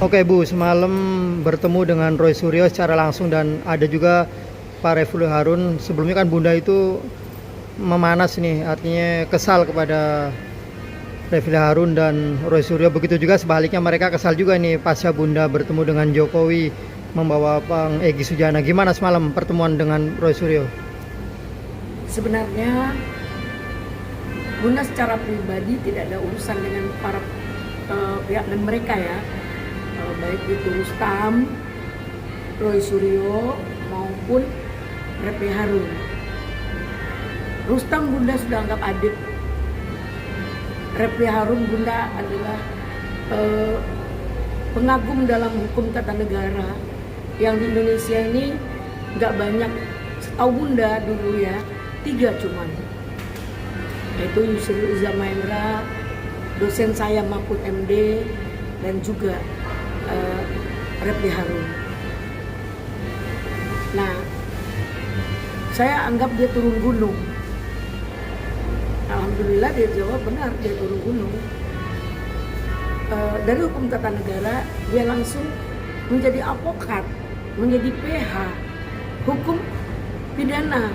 Oke Bu, semalam bertemu dengan Roy Suryo secara langsung dan ada juga Pak Refli Harun. Sebelumnya kan Bunda itu memanas nih, artinya kesal kepada Refli Harun dan Roy Suryo. Begitu juga sebaliknya mereka kesal juga nih pasca Bunda bertemu dengan Jokowi membawa Bang Egy Sujana. Gimana semalam pertemuan dengan Roy Suryo? Sebenarnya Bunda secara pribadi tidak ada urusan dengan para pihak dan mereka ya. Baik itu Rustam, Roy Suryo maupun Refli Harun. Rustam Bunda sudah anggap adik. Refli Harun Bunda adalah pengagum dalam hukum tata negara yang di Indonesia ini nggak banyak. Setahu Bunda dulu ya, 3 cuman, yaitu Yusril Iza Mahendra, dosen saya Mahfud MD, dan juga Refli Harun. Nah, saya anggap dia turun gunung. Alhamdulillah dia jawab benar, dia turun gunung. Dari hukum tata negara dia langsung menjadi advokat, menjadi PH hukum pidana.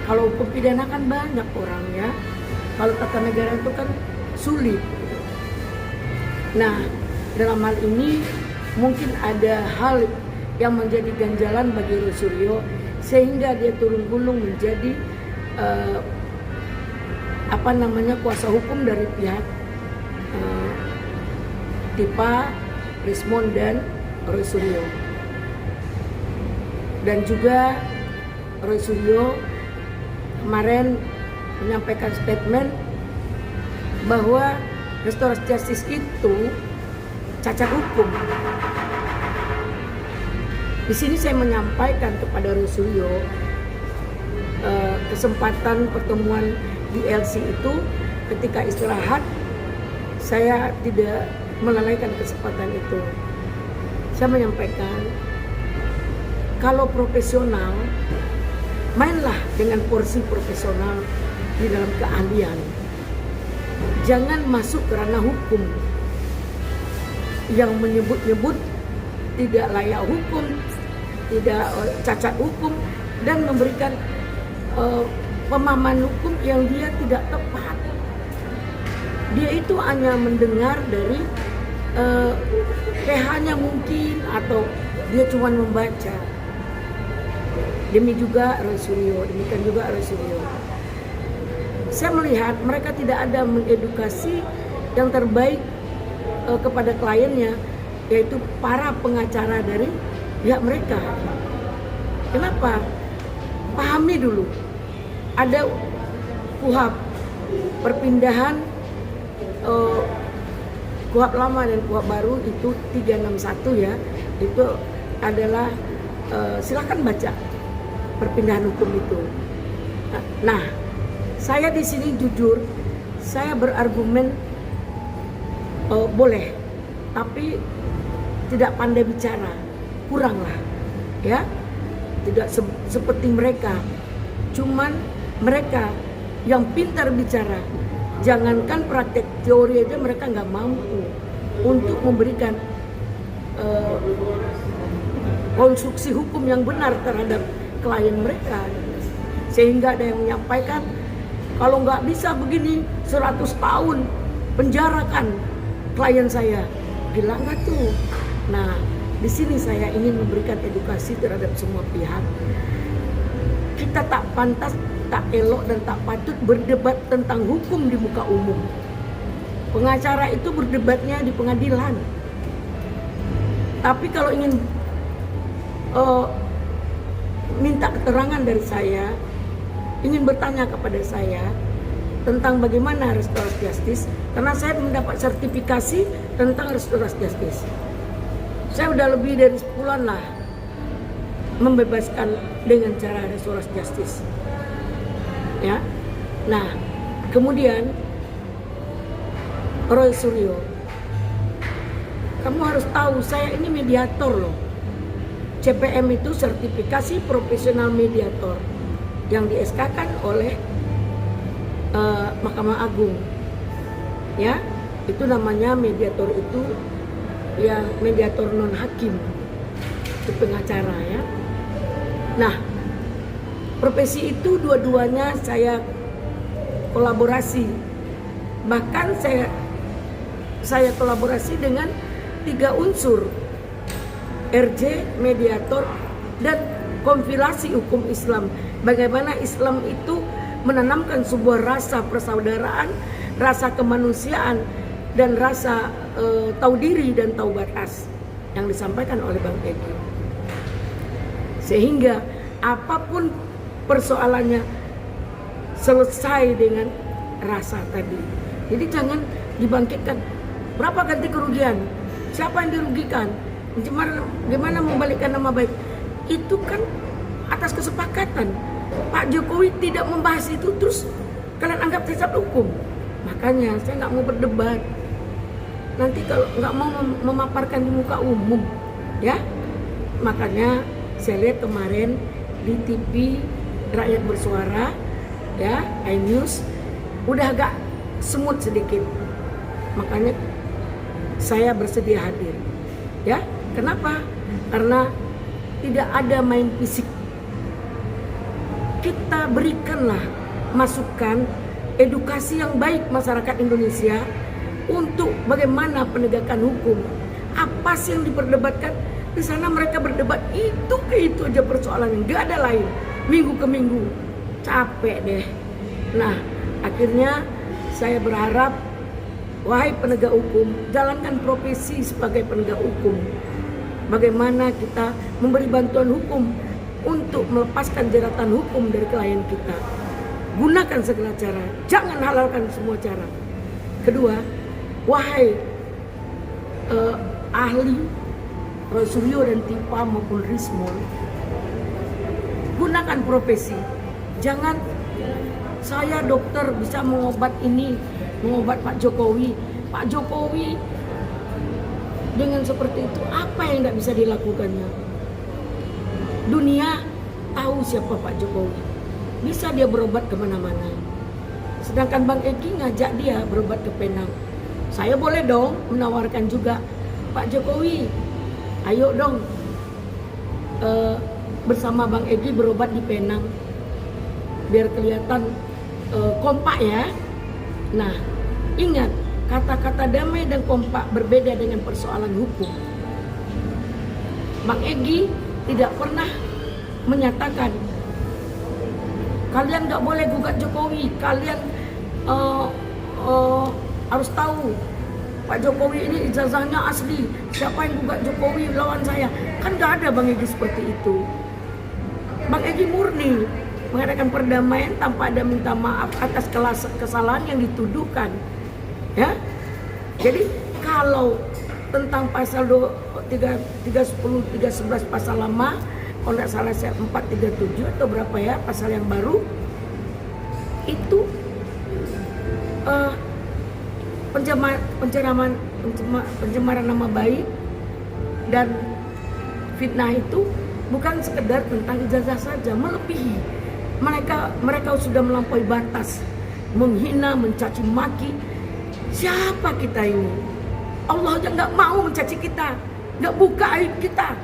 Kalau hukum pidana kan banyak orangnya, kalau tata negara itu kan sulit. Nah, dalam hal ini mungkin ada hal yang menjadi ganjalan bagi Roy Suryo sehingga dia turun gunung menjadi kuasa hukum dari pihak Tipa, Rismon, dan Roy Suryo. Dan juga Roy Suryo kemarin menyampaikan statement bahwa restoratif justice itu cacat hukum. Di sini saya menyampaikan kepada Roy Suryo kesempatan pertemuan di LC itu ketika istirahat, saya tidak melalaikan kesempatan itu. Saya menyampaikan kalau profesional, mainlah dengan porsi profesional di dalam keahlian. Jangan masuk ke ranah hukum yang menyebut-nyebut tidak layak hukum, tidak cacat hukum, dan memberikan pemahaman hukum yang dia tidak tepat. Dia itu hanya mendengar dari PH-nya mungkin, atau dia cuma membaca. Demikian juga Roy Suryo. Saya melihat mereka tidak ada mengedukasi yang terbaik kepada kliennya, yaitu para pengacara dari pihak mereka. Kenapa? Pahami dulu. Ada KUHP, perpindahan KUHP lama dan KUHP baru itu 361 ya. Itu adalah silakan baca perpindahan hukum itu. Nah, saya di sini jujur, saya berargumen boleh, tapi tidak pandai bicara, kurang lah, ya. Tidak seperti mereka. Cuman mereka yang pintar bicara, jangankan praktek teori aja mereka nggak mampu untuk memberikan konstruksi hukum yang benar terhadap klien mereka. Sehingga ada yang menyampaikan, kalau nggak bisa begini 100 tahun penjarakan klien saya. Gila nggak tuh? Nah, di sini saya ingin memberikan edukasi terhadap semua pihak. Kita tak pantas, tak elok, dan tak patut berdebat tentang hukum di muka umum. Pengacara itu berdebatnya di pengadilan. Tapi kalau ingin minta keterangan dari saya, ingin bertanya kepada saya tentang bagaimana restoratif justice, karena saya mendapat sertifikasi tentang restoratif justice. Saya udah lebih dari 10 lah membebaskan dengan cara restoratif justice. Ya. Nah, kemudian Roy Suryo, kamu harus tahu saya ini mediator loh. CPM itu sertifikasi profesional mediator yang di SK-kan oleh Mahkamah Agung. Ya, itu namanya mediator itu ya mediator non hakim, itu pengacara ya. Nah, profesi itu dua-duanya saya kolaborasi. Bahkan saya kolaborasi dengan 3 unsur, RJ, mediator, dan kompilasi hukum Islam. Bagaimana Islam itu menanamkan sebuah rasa persaudaraan, rasa kemanusiaan, dan rasa tahu diri dan tahu batas yang disampaikan oleh Bang Egy. Sehingga apapun persoalannya selesai dengan rasa tadi. Jadi jangan dibangkitkan berapa ganti kerugian, siapa yang dirugikan, gimana membalikkan nama baik. Itu kan atas kesepakatan. Pak Jokowi tidak membahas itu, terus kalian anggap cacat hukum. Makanya saya nggak mau berdebat. Nanti kalau nggak mau memaparkan di muka umum, ya. Makanya saya lihat kemarin di TV Rakyat Bersuara, ya, iNews, udah agak semut sedikit. Makanya saya bersedia hadir, ya. Kenapa? Karena tidak ada main fisik. Kita berikanlah masukan, edukasi yang baik masyarakat Indonesia untuk bagaimana penegakan hukum. Apa sih yang diperdebatkan? Di sana mereka berdebat itu ke itu aja persoalannya, nggak ada lain. Minggu ke minggu, capek deh. Nah, akhirnya saya berharap, wahai penegak hukum, jalankan profesi sebagai penegak hukum. Bagaimana kita memberi bantuan hukum untuk melepaskan jeratan hukum dari klien kita. Gunakan segala cara, jangan halalkan semua cara. Kedua, wahai ahli Roy Suryo dan Tipa maupun Rismon, gunakan profesi. Jangan saya dokter bisa mengobat ini, mengobat Pak Jokowi. Pak Jokowi dengan seperti itu apa yang tidak bisa dilakukannya? Dunia tahu siapa Pak Jokowi, bisa dia berobat kemana-mana. Sedangkan Bang Egy ngajak dia berobat ke Penang. Saya boleh dong menawarkan juga, Pak Jokowi, ayo dong bersama Bang Egy berobat di Penang, biar kelihatan kompak ya. Nah, ingat, kata-kata damai dan kompak berbeda dengan persoalan hukum. Bang Egy tidak pernah menyatakan kalian nggak boleh gugat Jokowi, kalian harus tahu Pak Jokowi ini ijazahnya asli, siapa yang gugat Jokowi lawan saya. Kan nggak ada Bang Egy seperti itu. Bang Egy murni mengadakan perdamaian tanpa ada minta maaf atas kesalahan yang dituduhkan, ya. Jadi kalau tentang pasal 310, 311 pasal lama, kalau tidak salah saya 437 atau berapa ya pasal yang baru, itu pencemaran nama baik dan fitnah itu bukan sekedar tentang ijazah saja, melebihi. Mereka sudah melampaui batas, menghina, mencaci maki. Siapa kita ini? Allah aja nggak mau mencaci kita, nggak buka aib kita.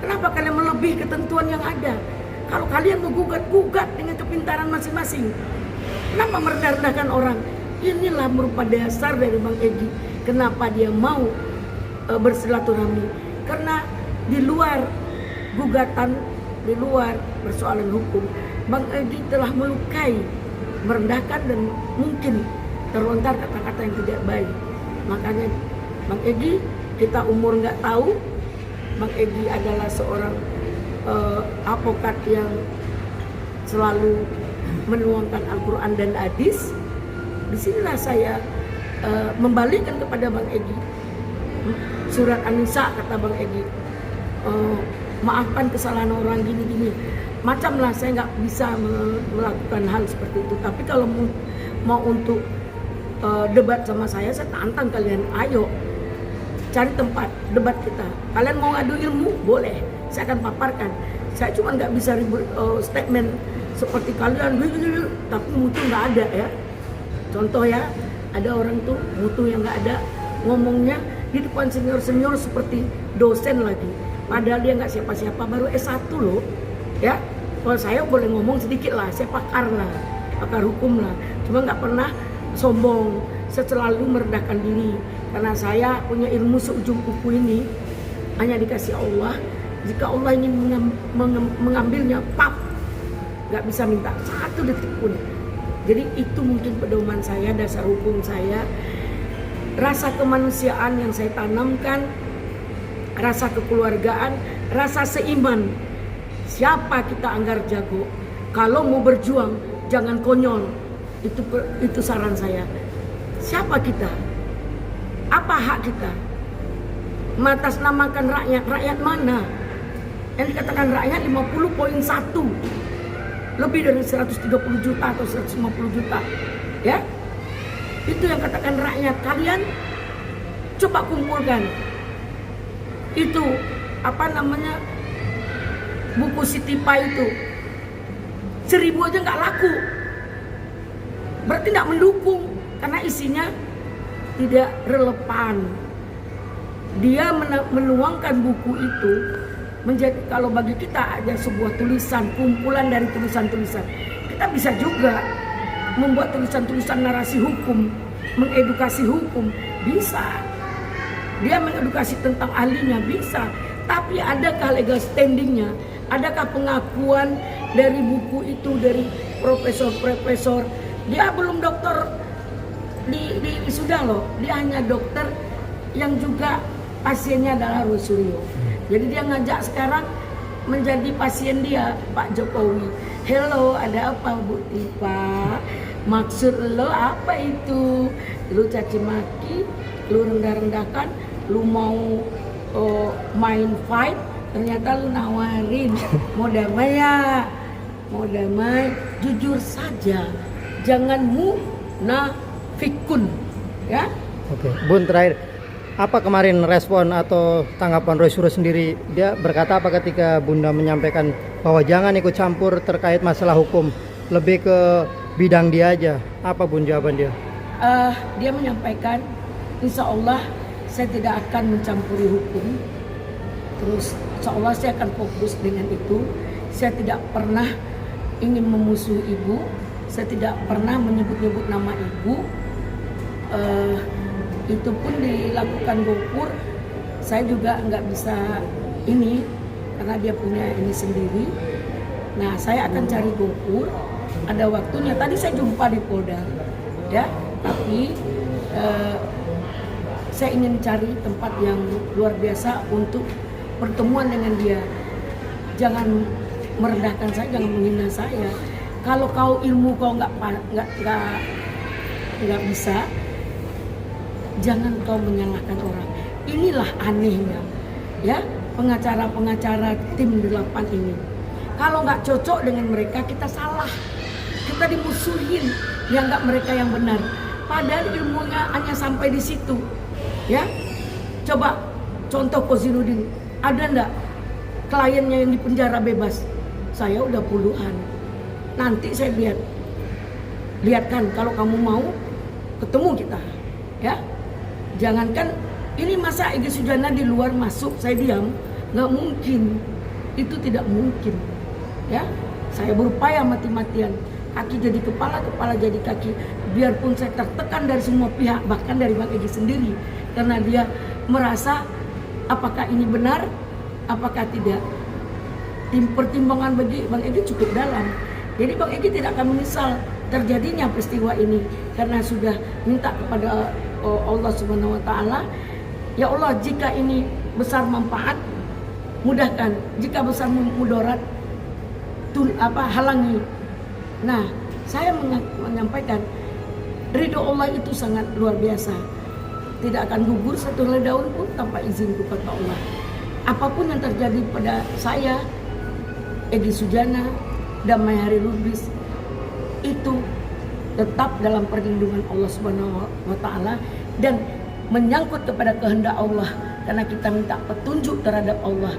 Kenapa kalian melebihi ketentuan yang ada? Kalau kalian mau gugat dengan kepintaran masing-masing. Kenapa merendah-rendahkan orang? Inilah merupakan dasar dari Bang Egy. Kenapa dia mau bersilaturahmi? Karena di luar gugatan, di luar persoalan hukum, Bang Egy telah melukai, merendahkan dan mungkin terlontar kata-kata yang tidak baik. Makanya Bang Egy, kita umur nggak tahu, Bang Egy adalah seorang advokat yang selalu menuangkan Al-Quran dan hadis. Disinilah saya membalikkan kepada Bang Egy surat An-Nisa, kata Bang Egy, maafkan kesalahan orang gini-gini. Macamlah, saya nggak bisa melakukan hal seperti itu. Tapi kalau mau untuk debat sama saya tantang kalian, ayo cari tempat debat kita. Kalian mau adu ilmu, boleh, saya akan paparkan. Saya cuma nggak bisa ribut statement seperti kalian, tapi mutu nggak ada ya. Contoh ya, ada orang tuh mutu yang nggak ada, ngomongnya di depan senior-senior seperti dosen lagi. Padahal dia nggak siapa-siapa, baru S1 loh. Ya, kalau saya boleh ngomong sedikit lah, saya pakar lah, pakar hukum lah. Cuma nggak pernah sombong, saya selalu merendahkan diri. Karena saya punya ilmu seujung kuku ini, hanya dikasih Allah. Jika Allah ingin mengambilnya, pap, nggak bisa minta 1 detik pun. Jadi itu mungkin pedoman saya, dasar hukum saya, rasa kemanusiaan yang saya tanamkan, rasa kekeluargaan, rasa seiman. Siapa kita anggar jago, kalau mau berjuang jangan konyol. Itu saran saya. Siapa kita? Apa hak kita? Mengatasnamakan rakyat. Rakyat mana? Yang dikatakan rakyat 50,1, lebih dari 130 juta atau 150 juta, ya. Itu yang katakan rakyat. Kalian coba kumpulkan itu buku Sitipa itu 1000 aja nggak laku, berarti nggak mendukung karena isinya tidak relevan. Dia menuangkan buku itu menjadi, kalau bagi kita ada sebuah tulisan, kumpulan dari tulisan-tulisan. Kita bisa juga membuat tulisan-tulisan narasi hukum, mengedukasi hukum, bisa. Dia mengedukasi tentang ahlinya, bisa. Tapi adakah legal standingnya? Adakah pengakuan dari buku itu dari profesor-profesor? Dia belum dokter di wisuda loh. Dia hanya dokter yang juga pasiennya adalah Roy Suryo. Jadi dia ngajak sekarang menjadi pasien dia, Pak Jokowi. Hello, ada apa Bu Tipa? Maksud lo apa itu? Lu caci maki, lu rendah-rendahkan, lu mau main fight, ternyata lu nawarin mau damai ya, mau damai, jujur saja, jangan munafikun, ya. Oke, Bun, terakhir, apa kemarin respon atau tanggapan Roy Suryo sendiri? Dia berkata apa ketika Bunda menyampaikan bahwa jangan ikut campur terkait masalah hukum, lebih ke bidang dia aja? Apa Bun jawaban dia? Dia menyampaikan, insya Allah saya tidak akan mencampuri hukum. Terus insya Allah saya akan fokus dengan itu. Saya tidak pernah ingin memusuhi ibu. Saya tidak pernah menyebut-nyebut nama ibu. Itu pun dilakukan Gopur, saya juga nggak bisa ini karena dia punya ini sendiri. Nah, saya akan cari Gopur, ada waktunya. Tadi saya jumpa di Polda, ya, tapi saya ingin cari tempat yang luar biasa untuk pertemuan dengan dia. Jangan merendahkan saya, jangan menghina saya. Kalau kau ilmu kau nggak bisa, jangan kau menyalahkan orang. Inilah anehnya, ya, pengacara-pengacara tim 8 ini. Kalau nggak cocok dengan mereka, kita salah, kita dimusuhin, dianggap mereka yang benar. Padahal ilmunya hanya sampai di situ, ya. Coba contoh Kozinudin, ada nggak kliennya yang dipenjara bebas? Saya udah puluhan. Nanti saya lihatkan kalau kamu mau ketemu kita, ya. Jangankan ini masa Egy Sujana di luar masuk saya diam, nggak mungkin, itu tidak mungkin, ya. Saya berupaya mati-matian, kaki jadi kepala, kepala jadi kaki, biarpun saya tertekan dari semua pihak, bahkan dari Bang Egy sendiri, karena dia merasa apakah ini benar, apakah tidak. Pertimbangan bagi Bang Egy cukup dalam, jadi Bang Egy tidak akan menyesal terjadinya peristiwa ini, karena sudah minta kepada Allah Subhanahu wa taala, ya Allah, jika ini besar manfaat mudahkan, jika besar mudarat halangi. Nah, saya menyampaikan ridho Allah itu sangat luar biasa, tidak akan gugur satu helai daun pun tanpa izin kepada Allah. Apapun yang terjadi pada saya, Egy Sujana, Damai Hari Lubis, itu tetap dalam perlindungan Allah Subhanahu wa taala dan menyangkut kepada kehendak Allah, karena kita minta petunjuk terhadap Allah.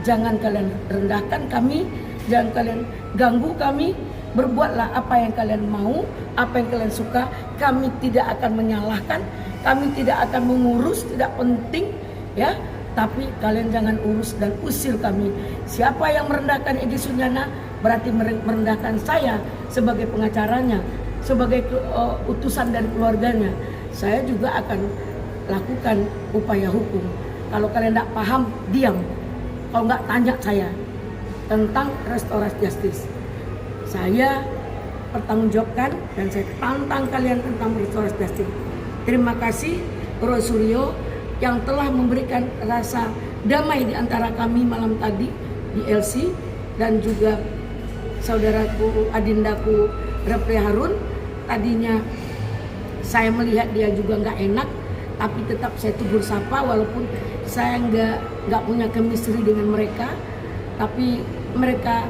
Jangan kalian rendahkan kami, jangan kalian ganggu kami, berbuatlah apa yang kalian mau, apa yang kalian suka. Kami tidak akan menyalahkan, kami tidak akan mengurus, tidak penting ya. Tapi kalian jangan urus dan usir kami. Siapa yang merendahkan Egy Sujana berarti merendahkan saya sebagai pengacaranya, sebagai utusan dari keluarganya. Saya juga akan lakukan upaya hukum. Kalau kalian tidak paham, diam. Kalau nggak, tanya saya tentang restoratif justice. Saya pertanggungjawabkan dan saya tantang kalian tentang restoratif justice. Terima kasih Roy Suryo yang telah memberikan rasa damai di antara kami malam tadi di LC, dan juga saudaraku adindaku Refli Harun. Tadinya saya melihat dia juga nggak enak, tapi tetap saya tegur sapa walaupun saya nggak punya chemistry dengan mereka, tapi mereka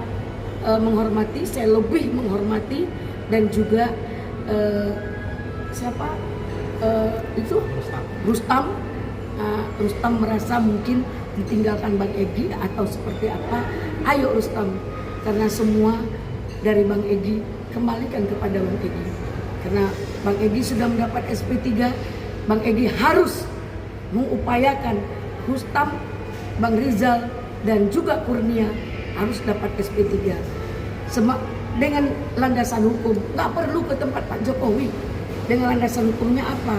menghormati, saya lebih menghormati, dan juga siapa itu Rustam. Rustam merasa mungkin ditinggalkan Bang Egy atau seperti apa. Ayo Rustam, karena semua dari Bang Egy kembalikan kepada Bang Egy. Karena Bang Egy sudah mendapat SP3, Bang Egy harus mengupayakan Rustam, Bang Rizal, dan juga Kurnia harus dapat SP3 dengan landasan hukum. Nggak perlu ke tempat Pak Jokowi. Dengan landasan hukumnya apa?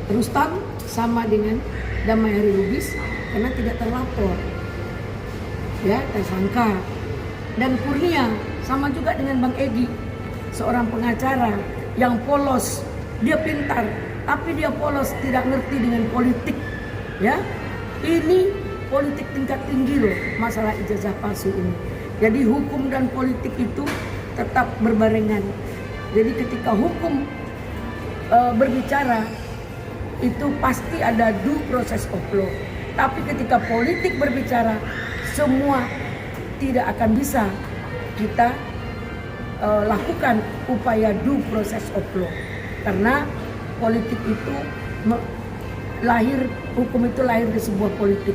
Rustam sama dengan Damai Hari Lubis karena tidak terlapor, ya, tersangka. Dan Kurnia sama juga dengan Bang Egy, seorang pengacara yang polos. Dia pintar, tapi dia polos, tidak ngerti dengan politik, ya. Ini politik tingkat tinggi loh, masalah ijazah palsu ini. Jadi hukum dan politik itu tetap berbarengan. Jadi ketika hukum berbicara, itu pasti ada due process of law. Tapi ketika politik berbicara, semua tidak akan bisa kita lakukan upaya due process of law. Karena politik itu hukum itu lahir di sebuah politik.